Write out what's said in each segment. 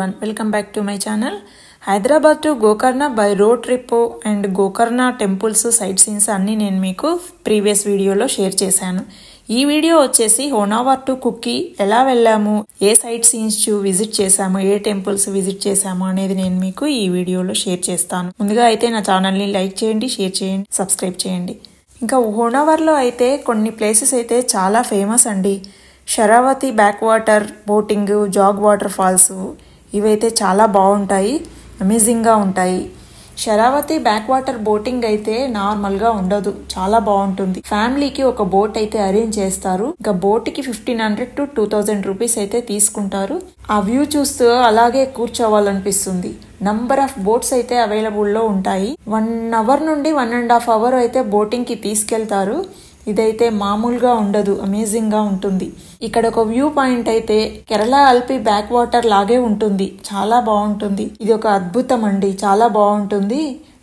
everyone, welcome back to my channel. Hyderabad to Gokarna by road trip and Gokarna temples site scenes అన్ని నేను మీకు previous వీడియోలో share చేశాను. ఈ video వచ్చేసి హోనావర్ టు కుక్కి ఎలా వెళ్ళాము, ఏ సైట్ సీన్స్ విజిట్ చేశాము, ఏ టెంపుల్స్ విజిట్ చేశాము అనేది నేను మీకు ఈ వీడియోలో షేర్ చేస్తాను. ముందుగా అయితే నా ఛానల్ని లైక్ చేయండి, షేర్ చేయండి, సబ్స్క్రైబ్ చేయండి. ఇంకా హోనావర్లో అయితే కొన్ని ప్లేసెస్ అయితే చాలా ఫేమస్ అండి. Sharavathi backwater boating, Jog waterfalls ఇవైతే చాలా బాగుంటాయి, అమేజింగ్గా ఉంటాయి. శరావతి బ్యాక్ వాటర్ బోటింగ్ అయితే నార్మల్గా ఉండదు, చాలా బాగుంటుంది. ఫ్యామిలీకి ఒక బోట్ అయితే అరేంజ్ చేస్తారు. ఇంకా బోట్కి 1500 to 2000 రూపీస్ అయితే తీసుకుంటారు. ఆ వ్యూ చూస్తూ అలాగే కూర్చోవాలనిపిస్తుంది. నంబర్ ఆఫ్ బోట్స్ అయితే అవైలబుల్లో ఉంటాయి. 1 అవర్ నుండి 1.5 అవర్ అయితే బోటింగ్కి తీసుకెళ్తారు. ఇదైతే మామూలుగా ఉండదు, అమేజింగ్గా ఉంటుంది. ఇక్కడ ఒక వ్యూ పాయింట్ అయితే కేరళ అల్పి బ్యాక్ వాటర్ లాగే ఉంటుంది, చాలా బాగుంటుంది. ఇది ఒక అద్భుతం అండి, చాలా బాగుంటుంది.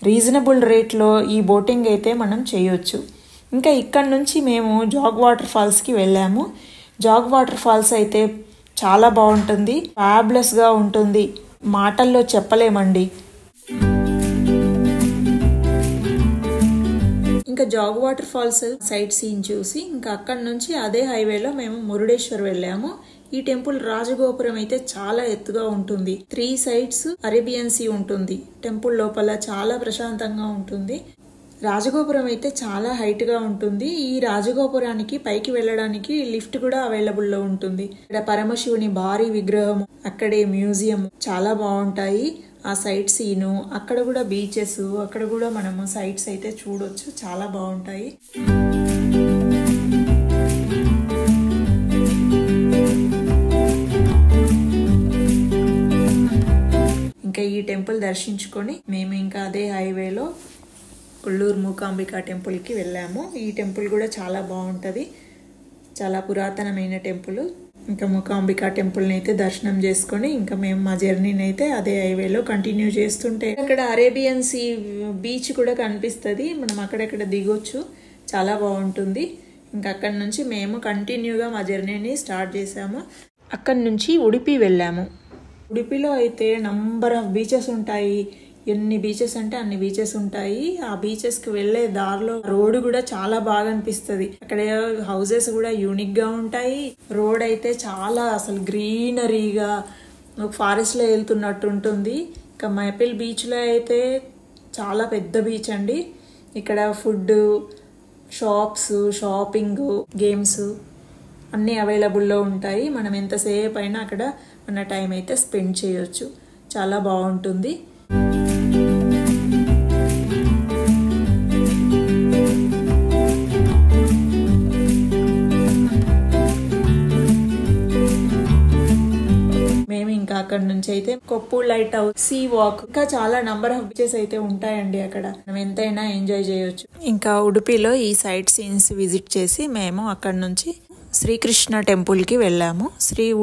రీజనబుల్ రేట్లో ఈ బోటింగ్ అయితే మనం చేయొచ్చు. ఇంకా ఇక్కడ నుంచి మేము జాగ్ వాటర్ ఫాల్స్కి వెళ్ళాము. జాగ్ వాటర్ ఫాల్స్ అయితే చాలా బాగుంటుంది, ఫ్యాబులస్గా ఉంటుంది, మాటల్లో చెప్పలేమండి. ఇంకా Jog waterfalls sight scene చూసి ఇంకా అక్కడ నుంచి అదే హైవేలో మేము మురుడేశ్వర్ వెళ్ళాము. ఈ టెంపుల్ రాజగోపురం అయితే చాలా ఎత్తుగా ఉంటుంది. 3 sides అరేబియన్ సీ ఉంటుంది. టెంపుల్ లోపల చాలా ప్రశాంతంగా ఉంటుంది. రాజగోపురం అయితే చాలా హైట్ గా ఉంటుంది. ఈ రాజగోపురానికి పైకి వెళ్ళడానికి లిఫ్ట్ కూడా అవైలబుల్ లో ఉంటుంది. ఇక్కడ పరమశివుని భారీ విగ్రహం, అక్కడే మ్యూజియం చాలా బాగుంటాయి. ఆ సైట్ సీను, అక్కడ కూడా బీచెస్, అక్కడ కూడా మనము సైట్స్ అయితే చూడొచ్చు, చాలా బాగుంటాయి. ఇంకా ఈ టెంపుల్ దర్శించుకొని మేము ఇంకా అదే హైవేలో కొల్లూరు మూకాంబిక టెంపుల్కి వెళ్ళాము. ఈ టెంపుల్ కూడా చాలా బాగుంటుంది, చాలా పురాతనమైన టెంపుల్. ఇంకా మూకాంబిక టెంపుల్ని అయితే దర్శనం చేసుకొని ఇంకా మేము మా జర్నీని అయితే అదే హైవేలో కంటిన్యూ చేస్తుంటే అక్కడ అరేబియన్ సీ బీచ్ కూడా కనిపిస్తుంది. మనం అక్కడెక్కడ దిగొచ్చు, చాలా బాగుంటుంది. ఇంకా అక్కడ నుంచి మేము కంటిన్యూగా మా జర్నీని స్టార్ట్ చేసాము. అక్కడి నుంచి ఉడిపి వెళ్ళాము. ఉడిపిలో అయితే నంబర్ ఆఫ్ బీచెస్ ఉంటాయి. ఎన్ని బీచెస్ అంటే అన్ని బీచెస్ ఉంటాయి. ఆ బీచెస్ కి వెళ్లే దారిలో రోడ్ కూడా చాలా బాగా అనిపిస్తుంది. అక్కడ హౌసెస్ కూడా యూనిక్ గా ఉంటాయి. రోడ్ అయితే చాలా అసలు గ్రీనరీగా ఫారెస్ట్ లో వెళ్తున్నట్టు ఉంటుంది. ఇంకా మైపిల్ బీచ్ లో అయితే చాలా పెద్ద బీచ్ అండి. ఇక్కడ ఫుడ్, షాప్స్, షాపింగ్, గేమ్స్ అన్నీ అవైలబుల్లో ఉంటాయి. మనం ఎంతసేపు అయినా అక్కడ మన టైం అయితే స్పెండ్ చేయొచ్చు, చాలా బాగుంటుంది. మేము ఇంకా అక్కడ నుంచి అయితే కొప్పు లైట్ హౌస్, సీ వాక్, ఇంకా చాలా నంబర్ ఆఫ్ బీచెస్ అయితే ఉంటాయండి. అక్కడ మనం ఎంతైనా ఎంజాయ్ చేయొచ్చు. ఇంకా ఉడిపిలో ఈ సైట్ సీన్స్ విజిట్ చేసి మేము అక్కడ నుంచి శ్రీకృష్ణ టెంపుల్ కి వెళ్ళాము.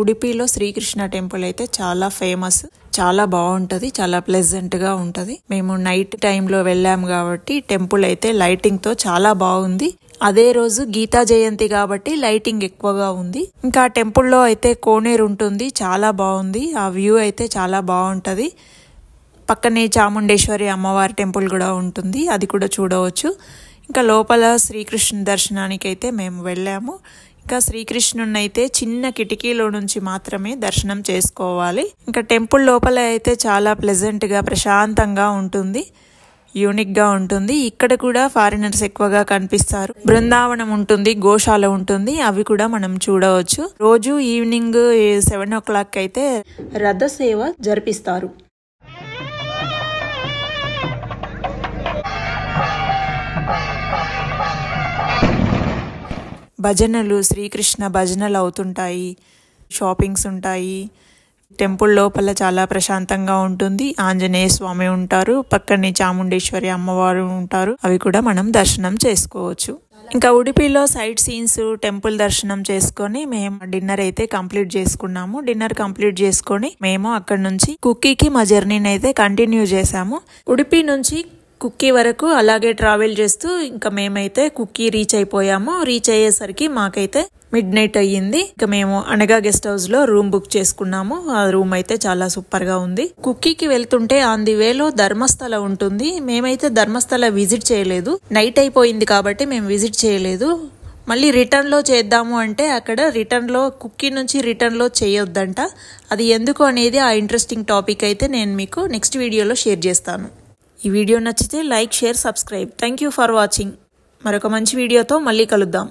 ఉడిపిలో శ్రీకృష్ణ టెంపుల్ అయితే చాలా ఫేమస్, చాలా బాగుంటది, చాలా ప్లెజెంట్ గా ఉంటది. మేము నైట్ టైంలో వెళ్ళాము కాబట్టి టెంపుల్ అయితే లైటింగ్ తో చాలా బాగుంది. అదే రోజు గీతా జయంతి కాబట్టి లైటింగ్ ఎక్కువగా ఉంది. ఇంకా టెంపుల్లో అయితే కోనేరు ఉంటుంది, చాలా బాగుంది. ఆ వ్యూ అయితే చాలా బాగుంటది. పక్కనే చాముండేశ్వరి అమ్మవారి టెంపుల్ కూడా ఉంటుంది, అది కూడా చూడవచ్చు. ఇంకా లోపల శ్రీకృష్ణ దర్శనానికి అయితే మేము వెళ్ళాము. ఇంకా శ్రీకృష్ణుని అయితే చిన్న కిటికీలో నుంచి మాత్రమే దర్శనం చేసుకోవాలి. ఇంకా టెంపుల్ లోపల అయితే చాలా ప్లెజెంట్ గా, ప్రశాంతంగా ఉంటుంది, యూనిక్ గా ఉంటుంది. ఇక్కడ కూడా ఫారినర్స్ ఎక్కువగా కనిపిస్తారు. బృందావనం ఉంటుంది, గోశాల ఉంటుంది, అవి కూడా మనం చూడవచ్చు. రోజు ఈవినింగ్ 7 o'clock అయితే రథ సేవ జరిపిస్తారు. భజనలు, శ్రీకృష్ణ భజనలు అవుతుంటాయి, షాపింగ్స్ ఉంటాయి. టెంపుల్ లోపల చాలా ప్రశాంతంగా ఉంటుంది. ఆంజనేయ స్వామి ఉంటారు, పక్కనే చాముండేశ్వరి అమ్మవారు ఉంటారు, అవి కూడా మనం దర్శనం చేసుకోవచ్చు. ఇంకా ఉడిపిలో సైట్ సీన్స్, టెంపుల్ దర్శనం చేసుకొని మేము డిన్నర్ అయితే కంప్లీట్ చేసుకున్నాము. డిన్నర్ కంప్లీట్ చేసుకొని మేము అక్కడ నుంచి కుక్కీకి మా జర్నీని అయితే కంటిన్యూ చేసాము. ఉడిపి నుంచి కుక్కీ వరకు అలాగే ట్రావెల్ చేస్తూ ఇంకా మేమైతే కుక్కీ రీచ్ అయిపోయాము. రీచ్ అయ్యేసరికి మాకైతే మిడ్ నైట్ అయ్యింది. ఇక మేము అనగా గెస్ట్ హౌస్ లో రూమ్ బుక్ చేసుకున్నాము. ఆ రూమ్ అయితే చాలా సూపర్ గా ఉంది. కుక్కీకి వెళ్తుంటే ఆన్ ది వేలో ధర్మస్థల ఉంటుంది. మేమైతే ధర్మస్థల విజిట్ చేయలేదు, నైట్ అయిపోయింది కాబట్టి మేము విజిట్ చేయలేదు. మళ్ళీ రిటర్న్ లో చేద్దాము అంటే అక్కడ రిటర్న్ లో కుక్కీ నుంచి రిటర్న్ లో చేయొద్దంట. అది ఎందుకు అనేది ఆ ఇంట్రెస్టింగ్ టాపిక్ అయితే నేను మీకు నెక్స్ట్ వీడియోలో షేర్ చేస్తాను. ఈ వీడియో నచ్చితే like, share, subscribe. Thank you for watching. మరొక మంచి వీడియోతో మళ్ళీ కలుద్దాం.